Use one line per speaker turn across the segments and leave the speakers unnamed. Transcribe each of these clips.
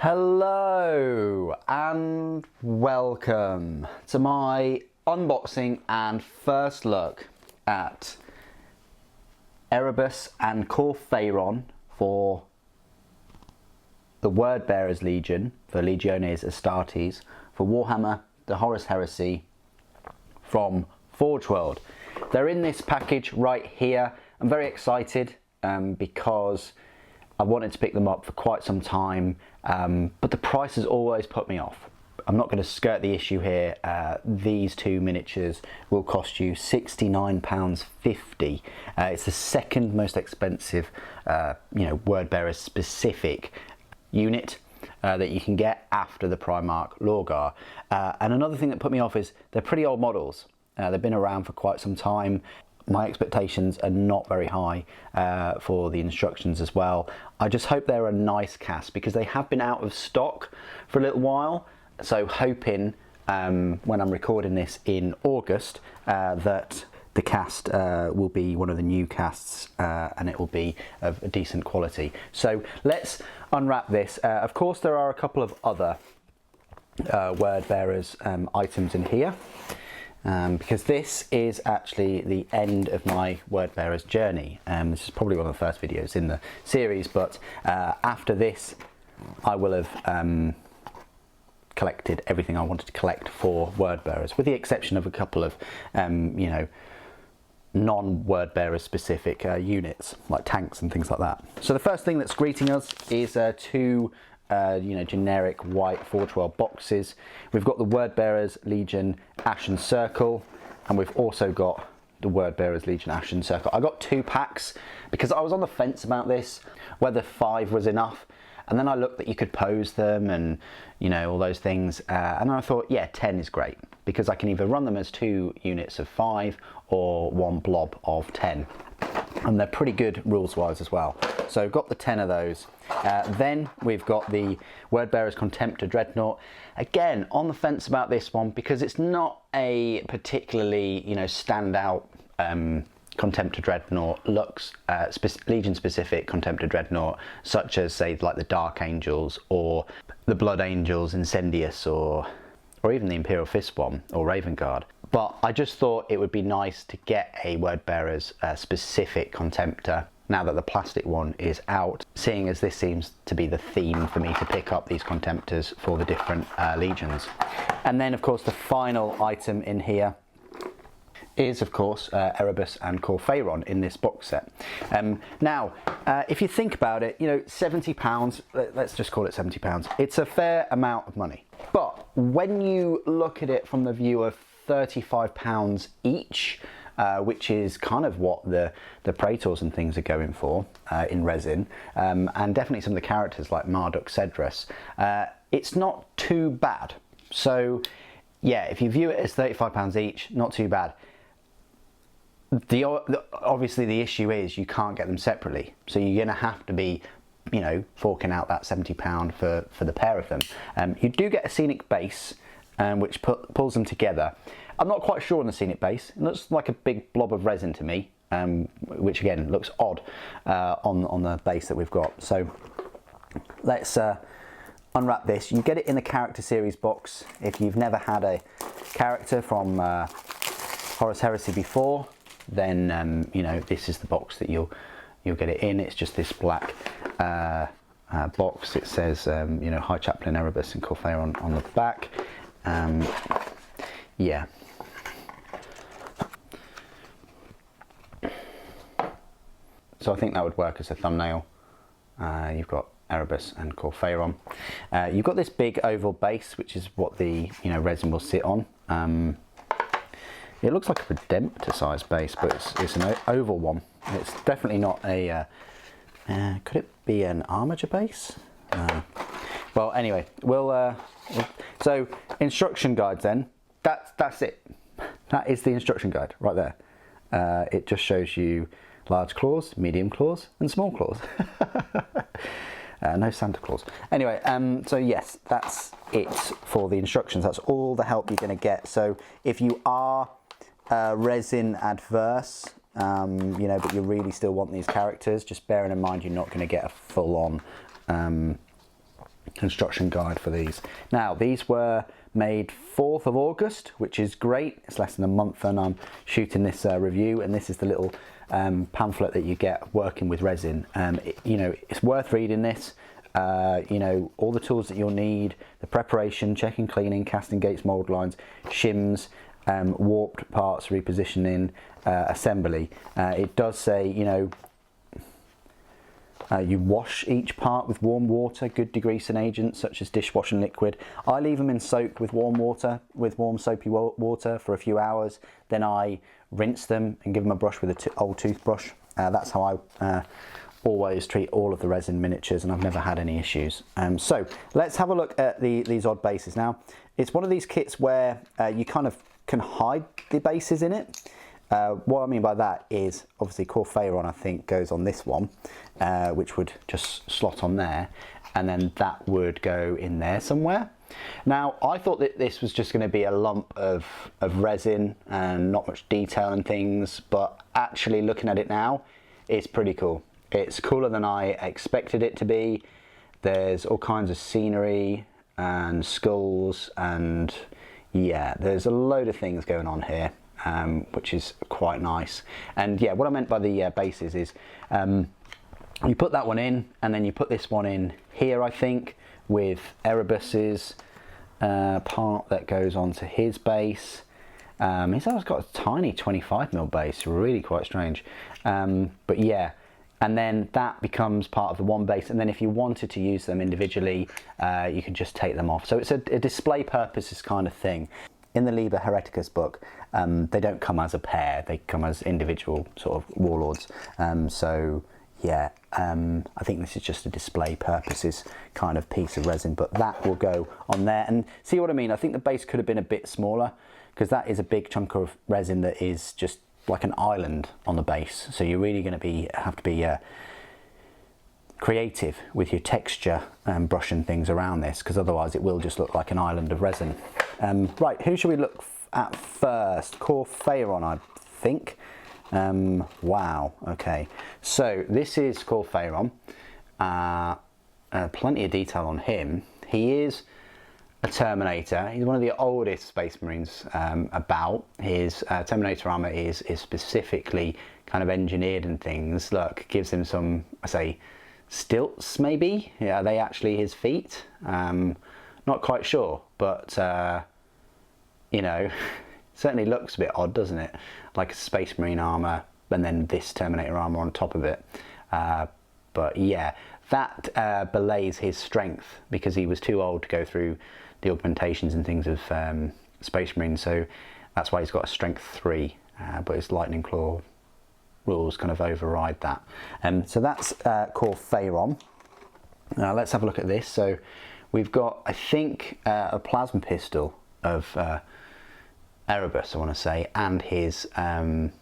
Hello and welcome to my unboxing and first look at Erebus and Kor Phaeron for the Wordbearers Legion, for Legiones Astartes, for Warhammer, the Horus Heresy from Forge World. They're in this package right here. I'm very excited because I wanted to pick them up for quite some time, but the price has always put me off. I'm not going to skirt the issue here. These two miniatures will cost you £69.50. It's the second most expensive, Wordbearers specific unit that you can get after the Primarch Lorgar. And another thing that put me off is they're pretty old models. They've been around for quite some time. My expectations are not very high for the instructions as well. I just hope they're a nice cast because they have been out of stock for a little while. So hoping when I'm recording this in August that the cast will be one of the new casts and it will be of a decent quality. So let's unwrap this. Of course there are a couple of other Wordbearers items in here. Because this is actually the end of my Wordbearers journey. This is probably one of the first videos in the series, but after this I will have collected everything I wanted to collect for Wordbearers, with the exception of a couple of non-Wordbearer specific units like tanks and things like that. So the first thing that's greeting us is two generic white Forge World boxes. We've got the Wordbearers Legion Ashen Circle, and we've also got the Wordbearers Legion Ashen Circle. I got 2 packs because I was on the fence about this, whether 5 was enough, and then I looked that you could pose them and all those things, and I thought, yeah, 10 is great because I can either run them as 2 units of 5 or 1 blob of 10. And they're pretty good rules wise as well. So got the 10 of those. Then we've got the Wordbearers Contemptor Dreadnought. Again, on the fence about this one because it's not a particularly standout Contemptor Dreadnought. Looks Legion specific Contemptor Dreadnought, such as say like the Dark Angels or the Blood Angels Incendius or even the Imperial Fist one or Raven Guard. But I just thought it would be nice to get a Wordbearers specific Contemptor now that the plastic one is out, seeing as this seems to be the theme for me to pick up these Contemptors for the different legions. And then of course the final item in here is of course Erebus and Kor Phaeron in this box set. Now if you think about it, £70, let's just call it £70, it's a fair amount of money. But when you look at it from the view of £35 each, which is kind of what the Praetors and things are going for in resin, and definitely some of the characters like Marduk Cedrus, it's not too bad. So yeah, if you view it as £35 each, not too bad. Obviously the issue is you can't get them separately, so you're going to have to be forking out that £70 for the pair of them. You do get a scenic base which pulls them together. I'm not quite sure on the scenic base. It looks like a big blob of resin to me, which again looks odd on the base that we've got. So let's unwrap this. You get it in the character series box. If you've never had a character from Horus Heresy before, then this is the box that you'll get it in. It's just this black box. It says High Chaplain Erebus and Kor Phaeron on the back. Yeah. So I think that would work as a thumbnail. You've got Erebus and Kor Phaeron. You've got this big oval base, which is what the resin will sit on. It looks like a Redemptor size base, but it's an oval one. It's definitely not a. Could it be an Armature base? Well, anyway, so instruction guides then. That's it. That is the instruction guide right there. It just shows you large claws, medium claws, and small claws. No Santa Claus. Anyway, so yes, that's it for the instructions. That's all the help you're going to get. So if you are resin adverse, but you really still want these characters, just bearing in mind you're not going to get a full-on construction guide for these. Now, these were made 4th of August, which is great. It's less than a month and I'm shooting this review, and this is the little pamphlet that you get working with resin. You know, it's worth reading this. You know, all the tools that you'll need, the preparation, checking, cleaning, casting gates, mold lines, shims, warped parts, repositioning, assembly. It does say, you know, you wash each part with warm water, good degreasing agents such as dishwashing liquid. I leave them in soak with warm water, with warm soapy water for a few hours. Then I rinse them and give them a brush with an old toothbrush. That's how I always treat all of the resin miniatures, and I've never had any issues. So let's have a look at these odd bases. Now, it's one of these kits where you kind of can hide the bases in it. What I mean by that is, obviously Kor Phaeron I think goes on this one, which would just slot on there, and then that would go in there somewhere. Now, I thought that this was just going to be a lump of resin and not much detail and things, but actually looking at it now, it's pretty cool. It's cooler than I expected it to be. There's all kinds of scenery and skulls, and yeah, there's a load of things going on here. Which is quite nice. And yeah, what I meant by the bases is you put that one in, and then you put this one in here, I think, with Erebus's part that goes onto his base. He's always got a tiny 25mm base, really quite strange. But yeah, and then that becomes part of the one base, and then if you wanted to use them individually, you can just take them off. So it's a display purposes kind of thing. In the Liber Hereticus book, they don't come as a pair, they come as individual sort of warlords. So yeah, I think this is just a display purposes kind of piece of resin, but that will go on there. And see what I mean? I think the base could have been a bit smaller, because that is a big chunk of resin that is just like an island on the base. So you're really going to have to be creative with your texture and brushing things around this, because otherwise it will just look like an island of resin. Right, who should we look at first? Kor Phaeron, I think. Wow, okay. So this is Kor Phaeron. Plenty of detail on him. He is a Terminator. He's one of the oldest Space Marines about. His Terminator armor is specifically kind of engineered and things. Look, gives him some, I say, stilts maybe. Yeah, are they actually his feet? Not quite sure, but you know, certainly looks a bit odd, doesn't it? Like a Space Marine armor and then this Terminator armor on top of it. But yeah, that belays his strength, because he was too old to go through the augmentations and things of Space Marine, so that's why he's got a strength 3, but his lightning claw rules kind of override that. So that's Kor Phaeron. Now let's have a look at this. So we've got, I think, a plasma pistol of Erebus, I want to say, and his hand,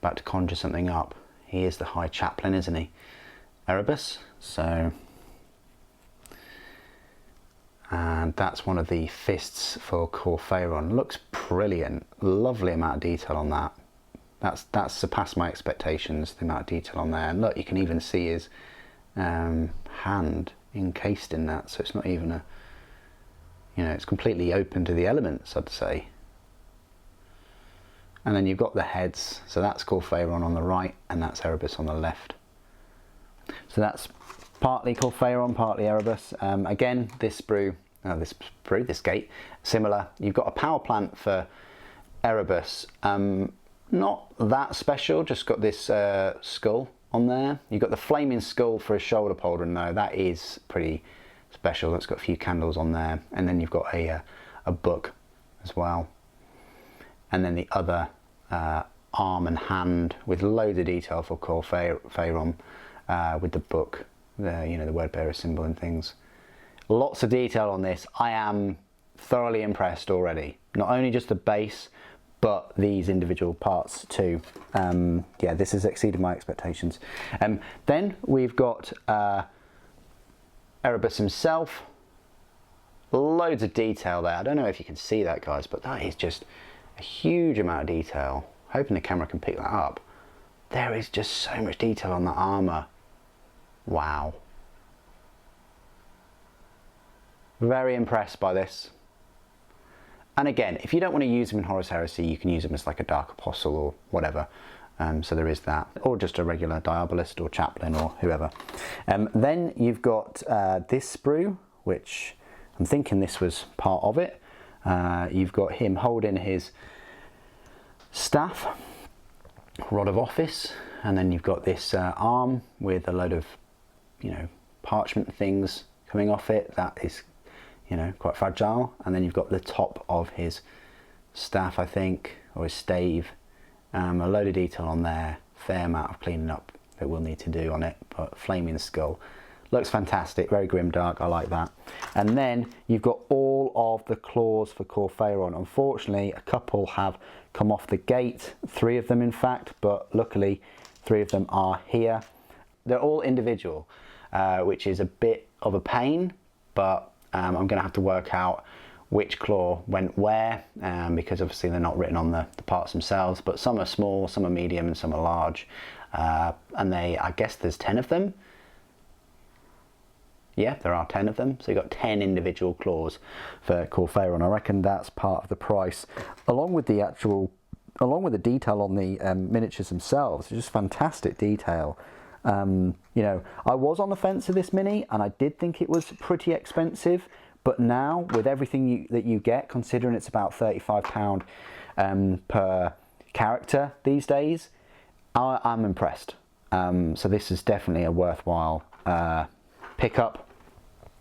about to conjure something up. He is the High Chaplain, isn't he? Erebus. So, and that's one of the fists for Kor Phaeron. Looks brilliant. Lovely amount of detail on that. That's surpassed my expectations, the amount of detail on there. And look, you can even see his hand encased in that, so it's not even a, you know, it's completely open to the elements, I'd say. And then you've got the heads, so that's Kor Phaeron on the right, and that's Erebus on the left. So that's partly Kor Phaeron, partly Erebus. Again, this gate, similar. You've got a power plant for Erebus. Not that special, just got this skull on there. You've got the flaming skull for a shoulder pauldron though, that is pretty special. That's got a few candles on there. And then you've got a book as well. And then the other arm and hand with loads of detail for Kor Phaeron, with the book, you know, the word bearer symbol and things. Lots of detail on this. I am thoroughly impressed already. Not only just the base, but these individual parts too. Yeah, this has exceeded my expectations. Then we've got Erebus himself. Loads of detail there. I don't know if you can see that, guys, but that is just a huge amount of detail. Hoping the camera can pick that up. There is just so much detail on that armor. Wow. Very impressed by this. And again, if you don't want to use them in Horus Heresy, you can use them as like a Dark Apostle or whatever. So there is that, or just a regular Diabolist or Chaplain or whoever. Then you've got this sprue, which I'm thinking this was part of it. You've got him holding his staff, Rod of Office, and then you've got this arm with a load of, you know, parchment things coming off it. That is, you know, quite fragile. And then you've got the top of his staff, I think, or his stave. A load of detail on there, fair amount of cleaning up that we'll need to do on it, but flaming skull. Looks fantastic, very grimdark, I like that. And then you've got all of the claws for Kor Phaeron. Unfortunately, a couple have come off the gate, 3 of them in fact, but luckily 3 of them are here. They're all individual, which is a bit of a pain, but I'm gonna have to work out which claw went where, because obviously they're not written on the parts themselves, but some are small, some are medium, and some are large. And I guess there's 10 of them. Yeah, there are 10 of them. So you've got 10 individual claws for Kor Phaeron. I reckon that's part of the price, along with the detail on the miniatures themselves. It's just fantastic detail. You know, I was on the fence of this mini, and I did think it was pretty expensive. But now, with everything that you get, considering it's about £35 per character these days, I'm impressed. So this is definitely a worthwhile pickup.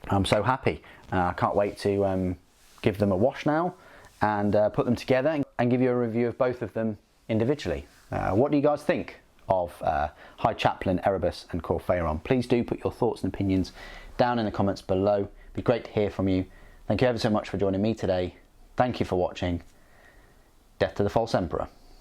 I'm so happy. I can't wait to give them a wash now and put them together and give you a review of both of them individually. What do you guys think of High Chaplain Erebus and Kor Phaeron? Please do put your thoughts and opinions down in the comments below. Be great to hear from you. Thank you ever so much for joining me today. Thank you for watching. Death to the False Emperor.